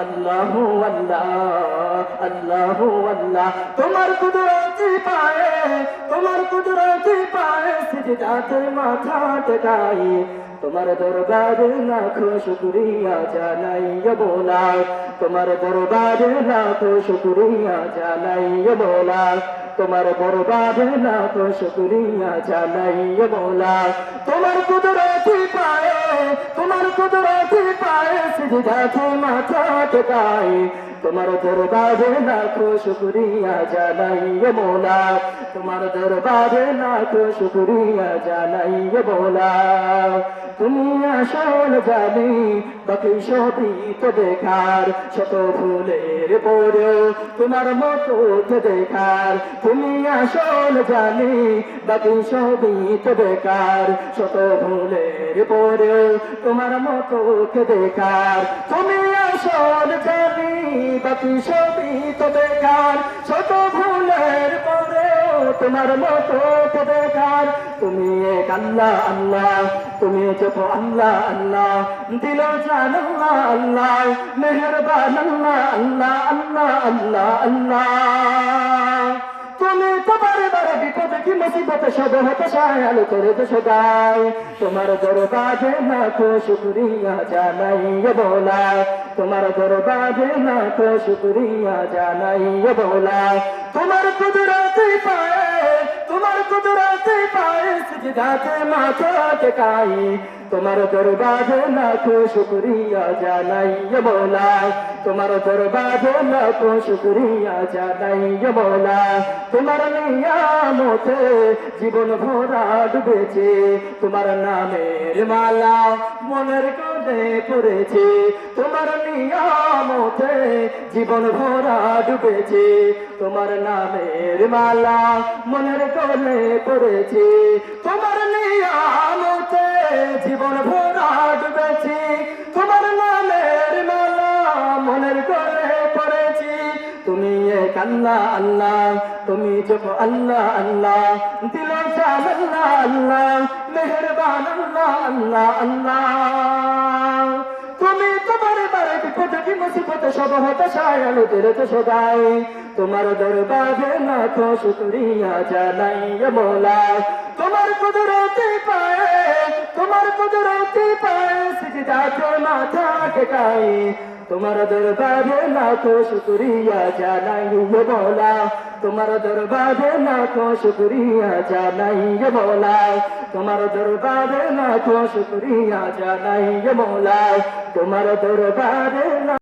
আল্লাহু আল্লাহ, আল্লাহু আল্লাহ। তোমার কুদরতি পায়ে, তোমার কুদরতি পায়ে সিজদাতে মাথা টেকাই, তোমার দরবারে লাখো শুকরিয়া জানাই মোলা, তোমার দরবারে লাখো শুকরিয়া জানাই মোলা, তোমার দরবারে লাখো শুকরিয়া জানাই মোলা। তোমার কুদরতি পায়ে, তোমার কুদরতি পায়ে সিজদাতে মাথা টেকাই, তোমার দরবারে লাখো শুকরিয়া জানাই মোলা, তোমার দরবারে লাখো শুকরিয়া জানাই মোলা। তুমি আসল জানি বাকি সবই তো দেখার, শত ফুলের পরেও তোমার মতো তো দেখার। তুমি আসল জানি বাকি সবই তো দেখার, শত ফুলের পরেও তোমার মতো তো দেখার। তুমি আসল জানি বাকি সবই তো দেখার, শত ফুলের পরেও তোমার মতো তো দেখার। তুমি এক আল্লাহ আল্লাহ, তুমি যত আল্লাহ আল্লাহ, দিল জান আল্লাহ আল্লাহ, মেহেরবান আল্লাহ আল্লাহ আল্লাহ আল্লাহ আল্লাহ। তুমি তো বারে বারে বিপদে কি মুসিবতে সব হতাশায় আলো করে দেশো গায়, তোমার দরবারে লাখো শুকরিয়া জানাই মোলা, তোমার দরবারে লাখো শুকরিয়া জানাই মোলা। তোমার কুদরতি পায়ে, তোমার কুদরতি পায়ে সিজদাতে মাথা টেকাই, তোমার দরবারে লাখো শুকরিয়া জানাই মোলা, তোমার দরবারে লাখো শুকরিয়া জানাই মোলা। তোমার নিয়ামতে জীবন ভরা ডুবেছে, তোমার নামের মালা মনের কোণে পড়েছে, তোমার নিয়ামতে জীবন ভরা ডুবেছে, তোমার নামের মালা মনের কোণে পড়েছে। তোমার নিয়ামতে জীবন ভরা ডুবেছে, তোমার নামের মালা মনের কোণে পড়েছে। তুমি এক আল্লাহ আল্লাহ, তুমি যত আল্লাহ আল্লাহ, দিল জান আল্লাহ আল্লাহ, মেহেরবান আল্লাহ আল্লাহ আল্লাহ। তুমি তোমার বারে বিপদে কি মুসিবতে সব হতাশায় আলো তেরে তো সদাই, তোমার দরবারে লাখো শুকরিয়া জানাই মোলা। তোমার কুদরতি পায়ে, তোমার কুদরতি পায়ে সিজদাতে মাথা টেকাই, তোমার দরবারে লাখো শুকরিয়া জানাই মোলা, তোমার দরবারে লাখো শুকরিয়া জানাই মোলা, তোমার দরবারে লাখো শুকরিয়া জানাই মোলা, তোমার দরবারে